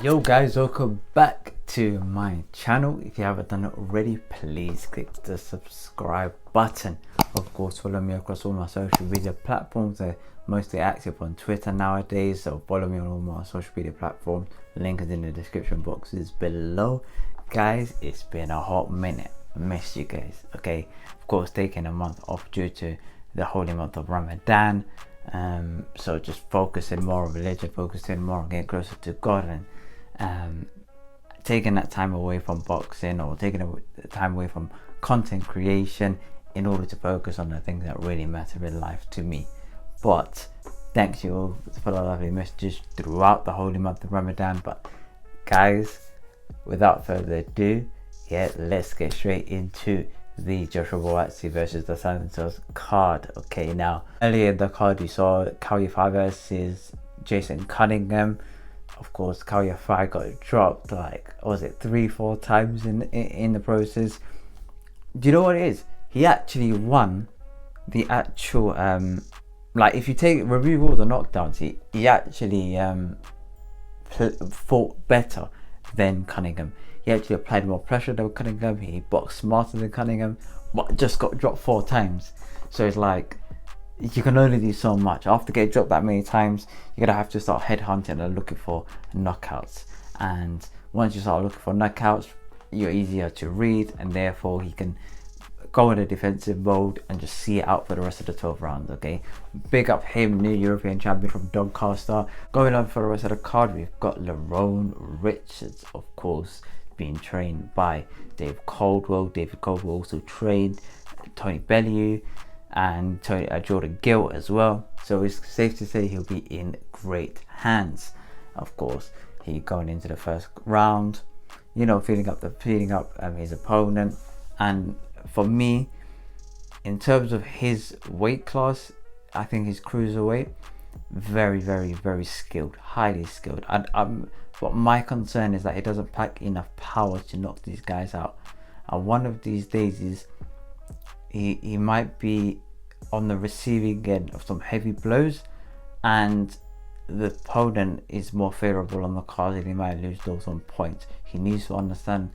Yo guys, welcome back to my channel. If you haven't done it already, please click the subscribe button. Of course, follow me across all my social media platforms. They're mostly active on Twitter nowadays, so follow me on all my social media platforms. The link is in the description boxes below. Guys, it's been a hot minute. I missed you guys. Okay, of course, taking a month off due to the holy month of Ramadan. So just focusing more on religion, focusing more on getting closer to God, and taking that time away from boxing, or taking time away from content creation in order to focus on the things that really matter in life to me. But thanks you all for the lovely messages throughout the holy month of Ramadan. But guys, without further ado, let's get straight into the Joshua Buatsi versus the Santos card. Okay, now earlier in the card you saw Kauai versus Jason Cunningham. Of course, Kauai got dropped like, was it 3-4 times in the process. Do you know what it is? He actually won the actual like, if you remove all the knockdowns, he actually fought better than Cunningham. He actually applied more pressure than Cunningham. He boxed smarter than Cunningham, but just got dropped 4 times. So it's like, you can only do so much. After getting dropped that many times, you're gonna have to start headhunting and looking for knockouts. And once you start looking for knockouts, you're easier to read, and therefore he can go in a defensive mode and just see it out for the rest of the 12 rounds. Okay, big up him, new European champion from Doncaster. Going on for the rest of the card, we've got Lerone Richards, of course, being trained by David Caldwell. David Caldwell also trained Tony Bellew and Jordan Gill as well, so it's safe to say he'll be in great hands. Of course, he going into the first round, you know, feeling up his opponent. And for me, in terms of his weight class, I think he's cruiserweight, very skilled, highly skilled. And but my concern is that he doesn't pack enough power to knock these guys out. And one of these days is he might be on the receiving end of some heavy blows, and the opponent is more favorable on the card, and he might lose those on points. He needs to understand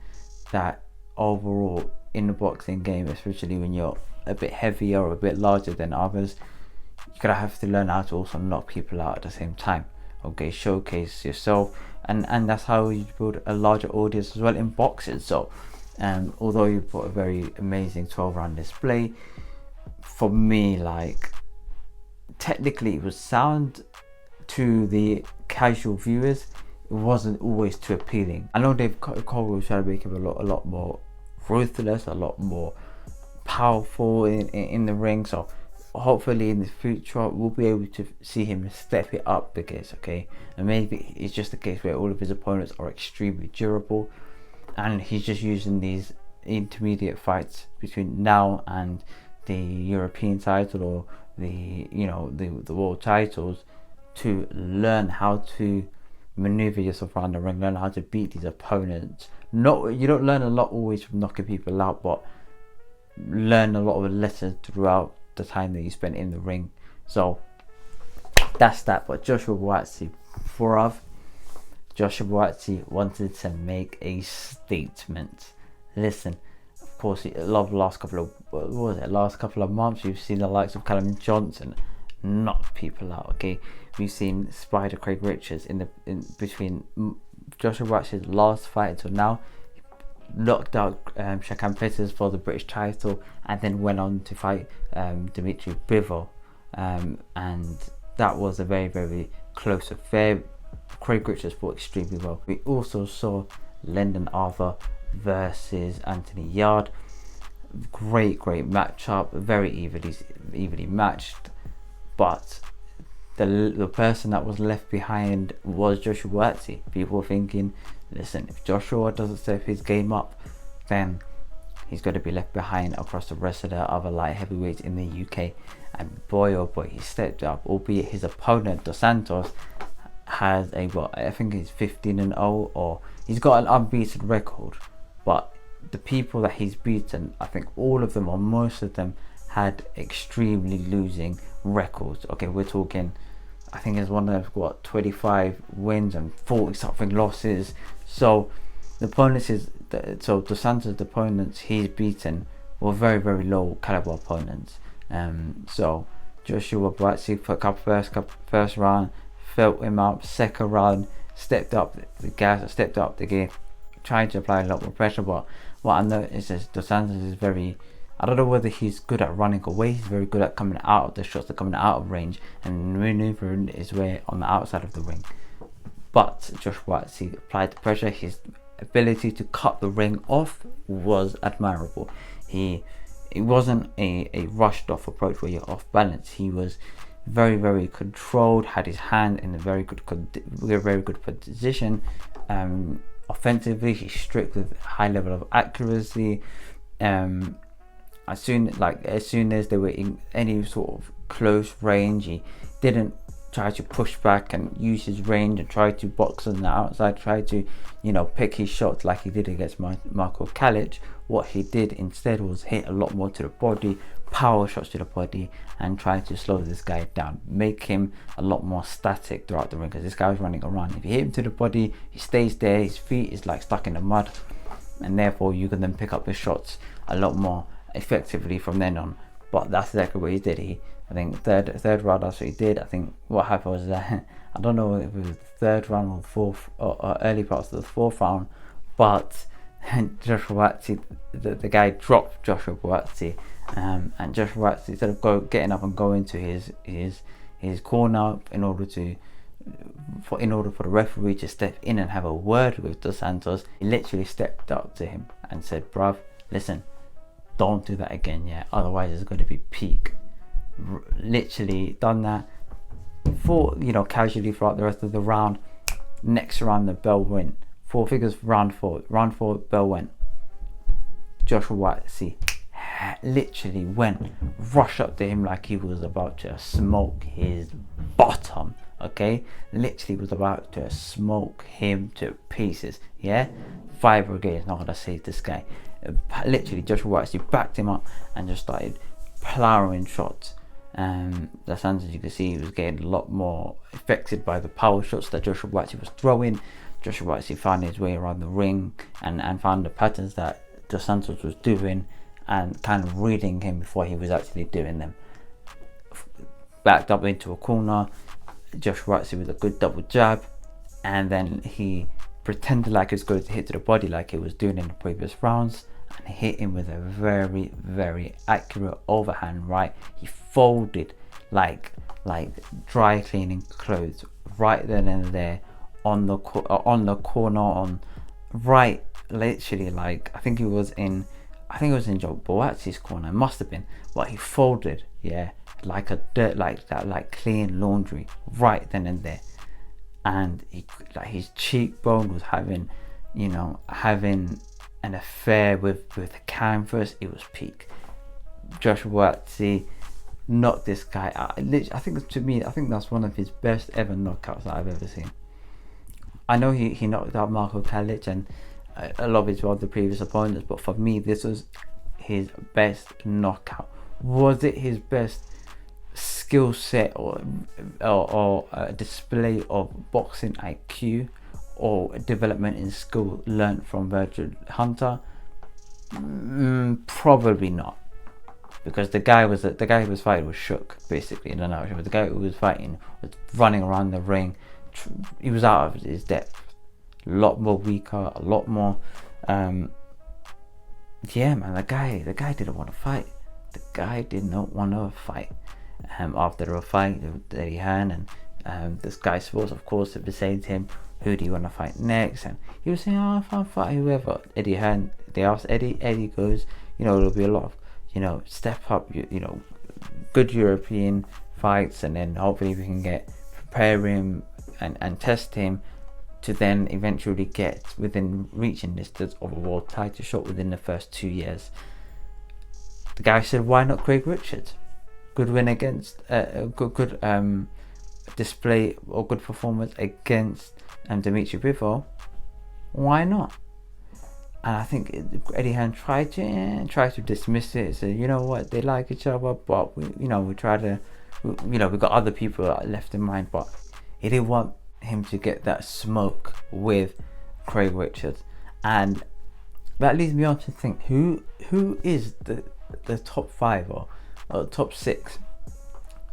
that overall in the boxing game, especially when you're a bit heavier or a bit larger than others, you're gonna have to learn how to also knock people out at the same time. Okay, showcase yourself, and that's how you build a larger audience as well in boxing. So although you put a very amazing 12-round display, for me, like, technically it was sound to the casual viewers. It wasn't always too appealing. I know Dave Caldwell was trying to make him a lot more ruthless, a lot more powerful in the ring. So hopefully in the future we'll be able to see him step it up, because and maybe it's just a case where all of his opponents are extremely durable, and he's just using these intermediate fights between now and the European title, or the world titles, to learn how to maneuver yourself around the ring, learn how to beat these opponents. You don't learn a lot always from knocking people out, but learn a lot of lessons throughout the time that you spend in the ring. So that's that. But Joshua Buatsi, Joshua Buatsi wanted to make a statement. Listen, of course, last couple of months we've seen the likes of Callum Johnson knock people out. Okay, we've seen Spider Craig Richards in between Joshua Buatsi's last fight until now, knocked out Shakan Peters for the British title, and then went on to fight Dimitri Bivol, and that was a very close affair. Craig Richards fought extremely well. We also saw Lyndon Arthur versus Anthony Yard. Great matchup, very evenly matched, but the person that was left behind was Joshua Buatsi. People were thinking, listen, if Joshua doesn't step his game up, then he's going to be left behind across the rest of the other light heavyweights in the UK. And boy oh boy, he stepped up, albeit his opponent Dos Santos has I think he's 15-0, or he's got an unbeaten record. But the people that he's beaten, I think all of them, or most of them, had extremely losing records. Okay, we're talking I think it's one of what 25 wins and 40 something losses. So the opponents Dos Santos' opponents he's beaten were very very low caliber opponents. So Joshua Buatsi for first round, felt him up. Second round, stepped up the gear, trying to apply a lot more pressure. But what I noticed is Dos Santos is very, I don't know whether he's good at running away. He's very good at coming out of the shots, that coming out of range and maneuvering his way on the outside of the ring. But Josh Buatsi applied the pressure. His ability to cut the ring off was admirable. It wasn't a rushed off approach where you're off balance. He was very very controlled, had his hand in a very good position. Offensively, he's strict with high level of accuracy. As soon as they were in any sort of close range, he didn't try to push back and use his range and try to box on the outside, try to pick his shots like he did against Marko Kalic. What he did instead was hit a lot more to the body, power shots to the body, and try to slow this guy down, make him a lot more static throughout the ring, because this guy was running around. If you hit him to the body, he stays there, his feet is like stuck in the mud, and therefore you can then pick up the shots a lot more effectively from then on. But that's exactly what he did. I think third round, that's what he did. I think what happened was that I don't know if it was the third round or fourth or early parts of the fourth round, but Joshua Buatsi, the guy dropped Joshua Buatsi, and Joshua Buatsi, instead of getting up and going to his corner in order for the referee to step in and have a word with Dos Santos, he literally stepped up to him and said, "Bruv, listen, don't do that again, yeah, otherwise it's going to be peak." Literally done that for casually throughout the rest of the round. Next round the bell went, four figures. Round four bell went. Joshua Buatsi literally went, rush up to him like he was about to smoke his bottom. Okay, literally was about to smoke him to pieces. Yeah, Fire Brigade is not gonna save this guy. Literally Joshua Buatsi backed him up and just started plowing shots. The Santos, you can see, he was getting a lot more affected by the power shots that Joshua Buatsi was throwing. Joshua Buatsi found his way around the ring and found the patterns that Dos Santos was doing and kind of reading him before he was actually doing them. Backed up into a corner, Joshua Buatsi with a good double jab, and then he pretended like he was going to hit to the body like he was doing in the previous rounds, and hit him with a very very accurate overhand right. He folded like dry cleaning clothes right then and there on the corner, on right, literally, like I think it was in Joe Buatsi's corner, it must have been, but he folded, yeah, like a dirt, like that, like clean laundry right then and there. And his cheekbone was having an affair with the canvas. It was peak. Joshua Buatsi knocked this guy out. I think that's one of his best ever knockouts that I've ever seen. I know he knocked out Marko Kalic and a lot of his other previous opponents, but for me this was his best knockout. Was it his best skill set or a display of boxing IQ or development in skill learned from Virgil Hunter? Probably not, because the guy who was fighting was shook, basically, in a nutshell. The guy who was fighting was running around the ring. He was out of his depth, a lot more weaker, a lot more yeah, man, the guy didn't want to fight. The guy did not want to fight. After the fight with Eddie Hearn, and this guy Sports, of course, had been saying to him, "Who do you want to fight next?" And he was saying, "Oh, I'll fight whoever." Eddie Hearn, they asked Eddie. Eddie goes, "There'll be a lot of, step up, good European fights, and then hopefully we can prepare him and test him to then eventually get within reaching distance of a world title shot within the first 2 years." The guy said, "Why not Craig Richards? Good win against good display or good performance against Dimitri Bivol. Why not?" And I think Eddie Hearn tried to dismiss it. Say, "You know what? They like each other, but we try to you know, we've got other people left in mind, but he didn't want him to get that smoke with Craig Richards. And that leads me on to think, who is the top 5 or top 6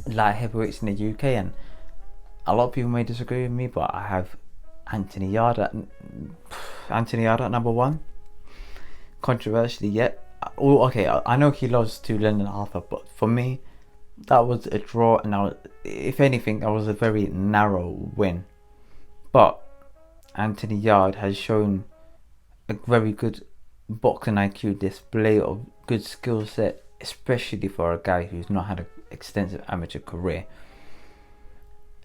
light heavyweights in the UK? And a lot of people may disagree with me, but I have Anthony Yarde at number 1. Controversially yet. Oh, okay, I know he lost to Lyndon Arthur, but for me, that was a draw, and if anything, that was a very narrow win. But Anthony Yarde has shown a very good boxing IQ, display of good skill set, especially for a guy who's not had an extensive amateur career.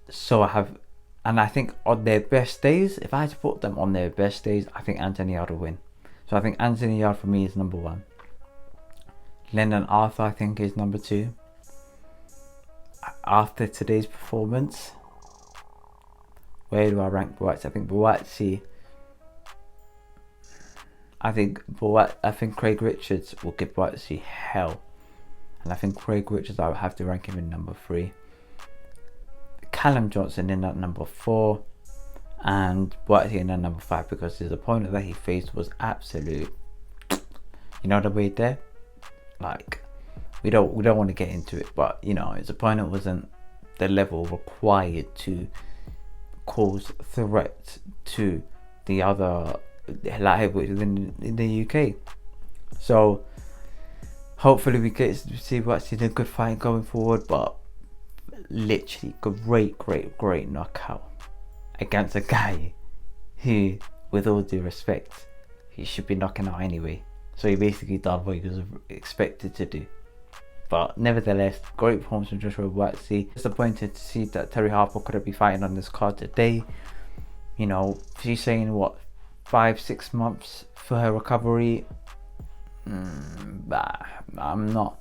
So I think on their best days, if I had to put them on their best days, I think Anthony Yarde will win. So I think Anthony Yarde for me is number 1. Lyndon Arthur, I think, is number 2. After today's performance, where do I rank Buatsi? I think Craig Richards will give Buatsi hell, and I think Craig Richards, I would have to rank him in number 3. Callum Johnson in at number 4, and Buatsi in at number 5, because his opponent that he faced was absolute, you know, the way there, like, we don't want to get into it, but you know, his opponent wasn't the level required to cause threat to the other light heavyweights in the UK. So hopefully we get to see what's in a good fight going forward. But literally great knockout against a guy who, with all due respect, he should be knocking out anyway. So he basically done what he was expected to do. But nevertheless, great performance from Joshua Buatsi. Disappointed to see that Terry Harper couldn't be fighting on this card today. You know, she's saying what, 5-6 months for her recovery. I'm not.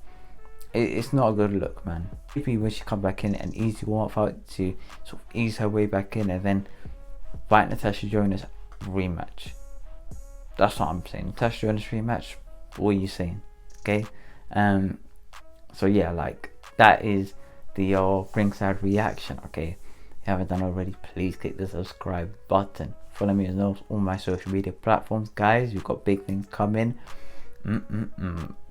It's not a good look, man. Maybe when she come back in, an easy warm-up fight to sort of ease her way back in, and then fight Natasha Jonas rematch. That's what I'm saying. Natasha Jonas rematch. What are you saying? Okay. So yeah, like, that is the Ringside reaction. Okay, if you haven't done already, please click the subscribe button. Follow me on all my social media platforms, guys. We've got big things coming.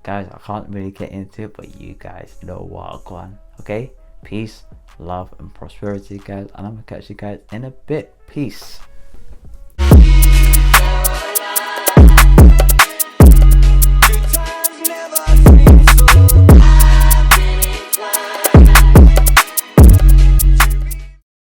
Guys, I can't really get into it, but you guys know what I'm going. Okay, peace, love, and prosperity, guys, and I'm gonna catch you guys in a bit. Peace.